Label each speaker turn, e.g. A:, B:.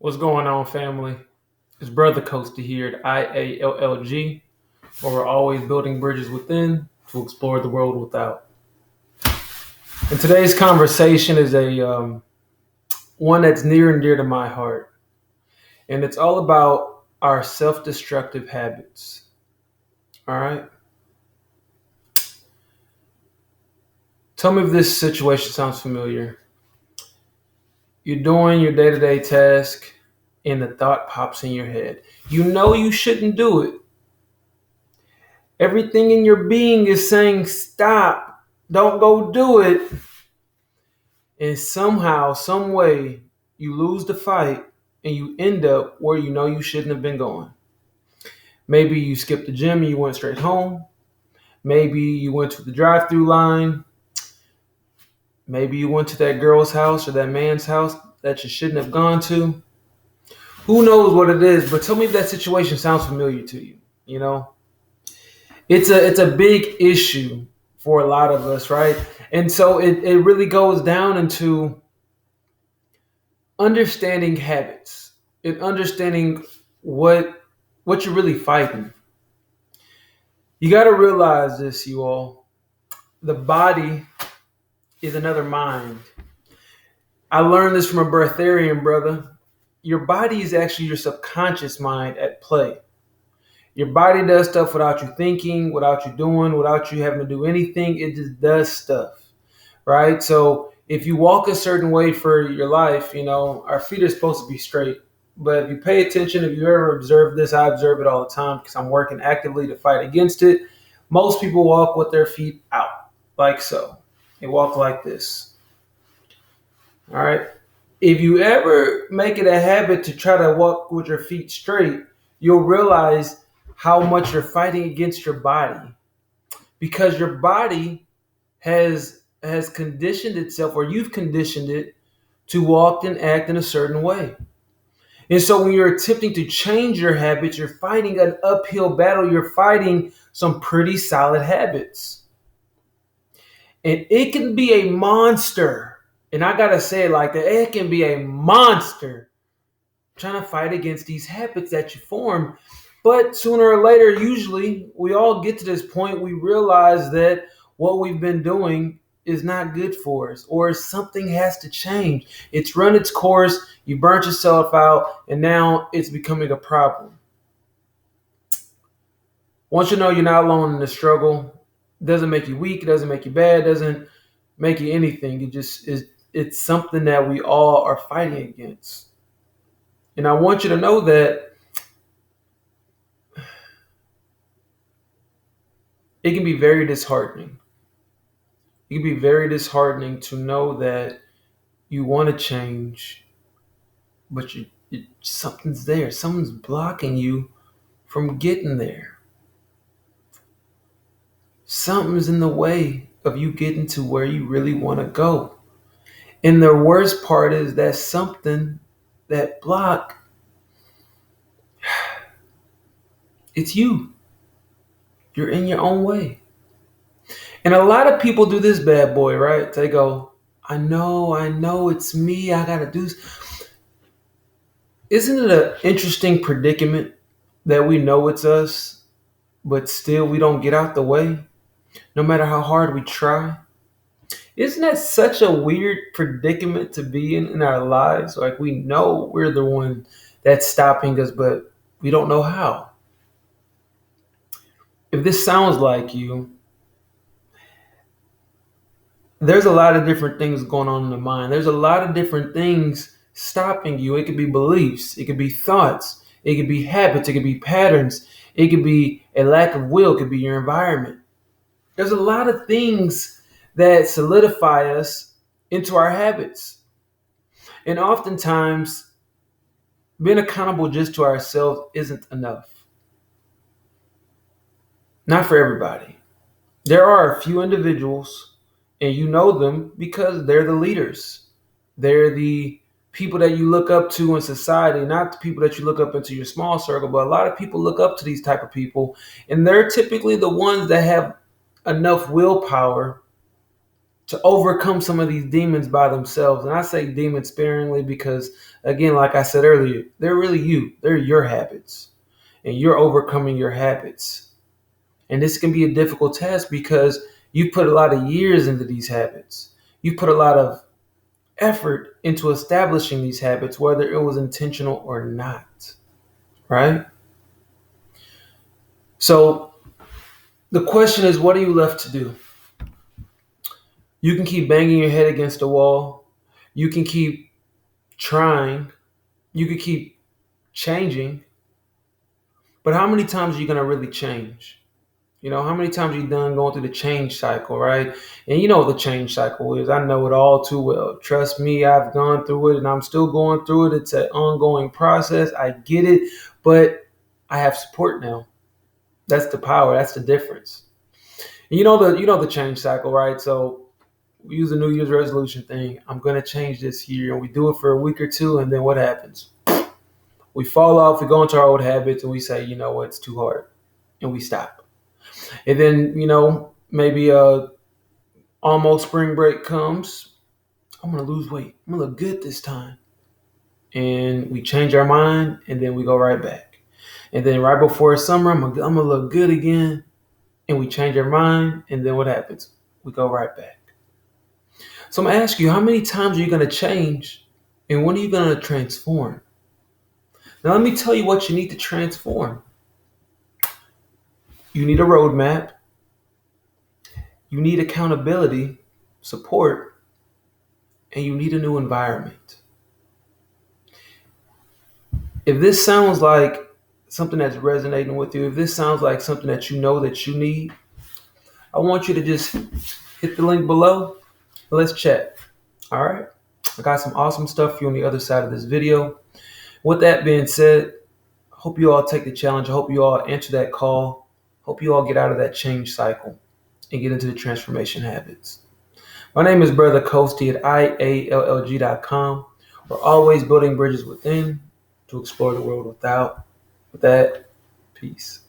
A: What's going on, family? It's Brother Coasty here at IALLG, where we're always building bridges within to explore the world without. And today's conversation is a one that's near and dear to my heart, and it's all about our self-destructive habits. All right. Tell me if this situation sounds familiar. You're doing your day-to-day task, and the thought pops in your head. You know you shouldn't do it. Everything in your being is saying, stop, don't go do it. And somehow, some way, you lose the fight and you end up where you know you shouldn't have been going. Maybe you skipped the gym and you went straight home. Maybe you went to the drive-through line. Maybe you went to that girl's house or that man's house that you shouldn't have gone to. Who knows what it is, but tell me if that situation sounds familiar to you. You know, it's a big issue for a lot of us, right? And so it really goes down into understanding habits and understanding what you're really fighting. You got to realize this, you all. The body is another mind. I learned this from a birtharian brother. Your body is actually your subconscious mind at play. Your body does stuff without you thinking, without you doing, without you having to do anything. It just does stuff, right? So if you walk a certain way for your life, you know, our feet are supposed to be straight. But if you pay attention, if you ever observe this, I observe it all the time because I'm working actively to fight against it. Most people walk with their feet out, like so. They walk like this. All right. If you ever make it a habit to try to walk with your feet straight, you'll realize how much you're fighting against your body, because your body has conditioned itself, or you've conditioned it to walk and act in a certain way. And so when you're attempting to change your habits, you're fighting an uphill battle. You're fighting some pretty solid habits. And it can be a monster. And I got to say it like that. It can be a monster trying to fight against these habits that you form. But sooner or later, usually, we all get to this point. We realize that what we've been doing is not good for us, or something has to change. It's run its course. You burnt yourself out, and now it's becoming a problem. Once you know you're not alone in the struggle, it doesn't make you weak. It doesn't make you bad. It doesn't make you anything. It just is. It's something that we all are fighting against. And I want you to know that it can be very disheartening. It can be very disheartening to know that you want to change, but something's there. Someone's blocking you from getting there. Something's in the way of you getting to where you really want to go. And the worst part is that something, that block, it's you. You're in your own way. And a lot of people do this bad boy, right? They go, I know, it's me. I got to do. Isn't it an interesting predicament that we know it's us, but still we don't get out the way, no matter how hard we try? Isn't that such a weird predicament to be in our lives? Like, we know we're the one that's stopping us, but we don't know how. If this sounds like you, there's a lot of different things going on in the mind. There's a lot of different things stopping you. It could be beliefs. It could be thoughts. It could be habits. It could be patterns. It could be a lack of will. It could be your environment. There's a lot of things that solidify us into our habits. And oftentimes, being accountable just to ourselves isn't enough. Not for everybody. There are a few individuals, and you know them because they're the leaders. They're the people that you look up to in society, not the people that you look up into your small circle, but a lot of people look up to these type of people, and they're typically the ones that have enough willpower to overcome some of these demons by themselves. And I say demons sparingly because, again, like I said earlier, they're really you. They're your habits. And you're overcoming your habits. And this can be a difficult task because you put a lot of years into these habits. You put a lot of effort into establishing these habits, whether it was intentional or not. Right? So the question is, what are you left to do? You can keep banging your head against the wall. You can keep trying. You can keep changing. But how many times are you going to really change? How many times are you done going through the change cycle, right? And you know what the change cycle is. I know it all too well. Trust me, I've gone through it and I'm still going through it. It's an ongoing process. I get it, but I have support now. That's the power. That's the difference. And you know the change cycle, right? So we use the New Year's resolution thing. I'm going to change this year. And we do it for a week or two. And then what happens? We fall off. We go into our old habits and we say, you know what? It's too hard. And we stop. And then, maybe almost spring break comes. I'm going to lose weight. I'm going to look good this time. And we change our mind. And then we go right back. And then right before summer, I'm going to look good again. And we change our mind. And then what happens? We go right back. So I'm going to ask you, how many times are you going to change? And when are you going to transform? Now, let me tell you what you need to transform. You need a roadmap. You need accountability, support, and you need a new environment. If this sounds like something that's resonating with you, if this sounds like something that you know that you need, I want you to just hit the link below. Let's chat. All right. I got some awesome stuff for you on the other side of this video. With that being said, I hope you all take the challenge. I hope you all answer that call. Hope you all get out of that change cycle and get into the transformation habits. My name is Brother 𝐁𝐫𝐶 at 𝐈𝐧𝐯𝐿LG.com. We're always building bridges within to explore the world without. With that, peace.